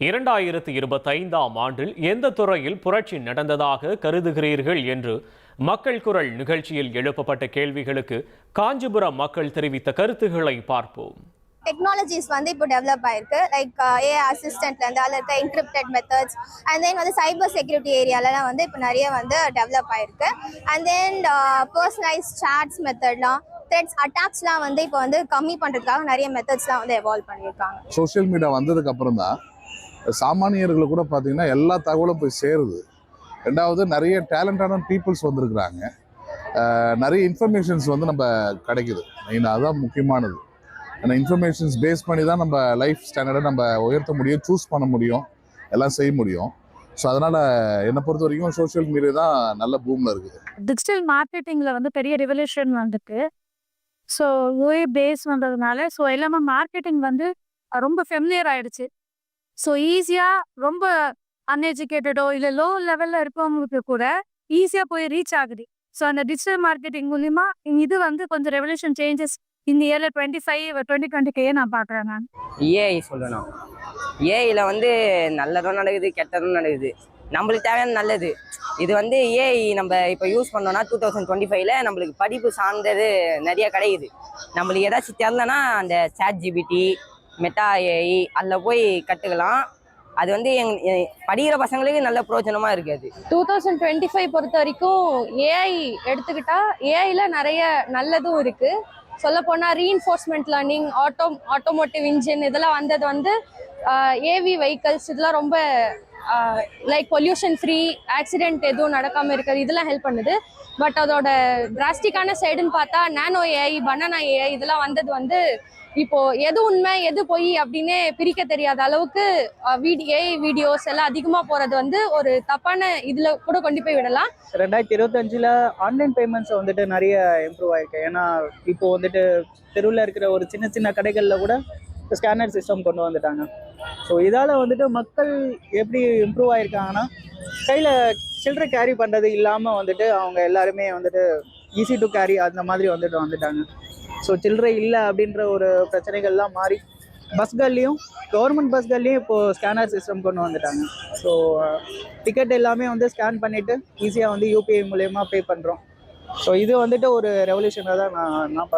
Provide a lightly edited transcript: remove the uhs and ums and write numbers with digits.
2025ஆம் ஆண்டில் எந்த துறையில் புரட்சி நடந்ததாக கருதுகிறீர்கள் என்று மக்கள் குரல் நிகழ்ச்சியில் எழுப்பப்பட்ட கேள்விகளுக்கு காஞ்சிபுரம் மக்கள் தெரிவித்த கருத்துக்களை பார்ப்போம். டெக்னாலஜிஸ் வந்து இப்போ டெவலப் ஆயிருக்கு. லைக் ஏஐ அசிஸ்டன்ட்லேருந்து அதில் இருக்க என்கிரிப்டட் மெத்தட்ஸ் அண்ட் தென் வந்து சைபர் செக்யூரிட்டி ஏரியாலலாம் வந்து இப்போ நிறைய வந்து டெவலப் ஆயிருக்கு. அண்ட் தென் பர்சனலைஸ் சாட்ஸ் மெத்தட்லாம் த்ரெட்ஸ் அட்டாக்ஸ்லாம் வந்து இப்போ வந்து கம்மி பண்ணுறதுக்காக நிறைய மெத்தட்ஸ்லாம் வந்து எவால்வ் பண்ணியிருக்காங்க. சோஷியல் மீடியா வந்ததுக்கு அப்புறம் தான் சாமானியர்களுக்கு கூட பார்த்தீங்கன்னா எல்லா தகவலும் போய் சேருது. ரெண்டாவது நிறைய டேலண்டான பீப்புள்ஸ் வந்திருக்கிறாங்க. நிறைய இன்ஃபர்மேஷன்ஸ் வந்து நம்ம கிடைக்குது. மெயினாக அதுதான் முக்கியமானது. அந்த இன்ஃபர்மேஷன்ஸ் பேஸ் பண்ணி தான் நம்ம லைஃப் ஸ்டாண்டர்டை நம்ம உயர்த்த முடியும், சூஸ் பண்ண முடியும், எல்லாம் செய்ய முடியும். ஸோ அதனால் என்னை பொறுத்த வரைக்கும் சோஷியல் மீடியா தான் நல்ல பூமில் இருக்குது. டிஜிட்டல் மார்க்கெட்டிங்கில் வந்து பெரிய ரெவல்யூஷன் வந்துட்டு ஸோ பேஸ் வந்ததுனால ஸோ எல்லாமே மார்க்கெட்டிங் வந்து ரொம்ப ஃபெமிலியர் ஆயிடுச்சு. ஸோ ஈஸியாக ரொம்ப அன்எஜுகேட்டடோ இல்லை லோ லெவலில் இருக்கவங்களுக்கு கூட ஈஸியாக போய் ரீச் ஆகுது. ஸோ அந்த டிஜிட்டல் மார்க்கெட்டிங் மூலிமா இது வந்து கொஞ்சம் ரெவல்யூஷன் சேஞ்சஸ் இந்த இயரில் 2020 நான் பார்க்குறேன். நான் ஏஐ சொல்லணும். ஏஐயில் வந்து நல்லதும் நடக்குது, கெட்டதும் நடக்குது. நம்மளுக்கு தேவையான நல்லது இது வந்து ஏஐ நம்ம இப்போ யூஸ் பண்ணோன்னா 2025ல் நம்மளுக்கு படிப்பு சார்ந்தது நிறைய கிடைக்குது. நம்மளுக்கு ஏதாச்சும் தெரிலனா அந்த சாட்-ஜிபிடி, மெட்டா ஏஐ அதில் போய் கற்றுக்கலாம். அது வந்து படிக்கிற பசங்களுக்கு நல்ல பிரயோஜனமாக இருக்குது. 2025 பொறுத்த வரைக்கும் ஏஐ எடுத்துக்கிட்டா ஏஐயில் நிறைய நல்லதும் இருக்குது. சொல்லப்போனால் ரீஇன்ஃபோர்ஸ்மெண்ட் லேர்னிங், ஆட்டோமோட்டிவ் இன்ஜின் இதெல்லாம் வந்தது வந்து ஏவி வெஹிக்கல்ஸ் இதெல்லாம் ரொம்ப லைக் பொல்யூஷன் ஃப்ரீ, ஆக்சிடென்ட் எதுவும் நடக்காமல் இருக்கிறது இதெல்லாம் ஹெல்ப் பண்ணுது. பட் அதோட டிராஸ்டிக்கான சைடுன்னு பார்த்தா நானோ ஏஐ, பனானா ஏஐ இதெல்லாம் வந்தது வந்து இப்போ எது உண்மை எது பொய் அப்படின்னு பிரிக்க தெரியாத அளவுக்கு ஏஐ வீடியோஸ் எல்லாம் அதிகமாக போகிறது வந்து ஒரு தப்பான இதில் கூட கொண்டு போய் விடலாம். 2025ல் ஆன்லைன் பேமெண்ட்ஸ் வந்துட்டு நிறைய இம்ப்ரூவ் ஆயிருக்கு. ஏன்னா இப்போ வந்துட்டு தெருவில் இருக்கிற ஒரு சின்ன சின்ன கடைகளில் கூட ஸ்கேனர் சிஸ்டம் கொண்டு வந்துட்டாங்க. ஸோ இதால் வந்துட்டு மக்கள் எப்படி இம்ப்ரூவ் ஆயிருக்காங்கன்னா கையில் சில்லறை கேரி பண்ணுறது இல்லாமல் வந்துட்டு அவங்க எல்லாருமே வந்துட்டு ஈஸி டு கேரி அந்த மாதிரி வந்துட்டாங்க. ஸோ சில்லறை இல்லை அப்படின்ற ஒரு பிரச்சனைகள்லாம் மாறி பஸ்கள்லேயும் கவர்மெண்ட் பஸ்கள்லேயும் இப்போது ஸ்கேனர் சிஸ்டம் கொண்டு வந்துட்டாங்க. ஸோ டிக்கெட் எல்லாமே வந்து ஸ்கேன் பண்ணிவிட்டு ஈஸியாக வந்து யூபிஐ மூலயமா பே பண்ணுறோம். ஸோ இது வந்துட்டு ஒரு ரெவல்யூஷனாக தான் நான்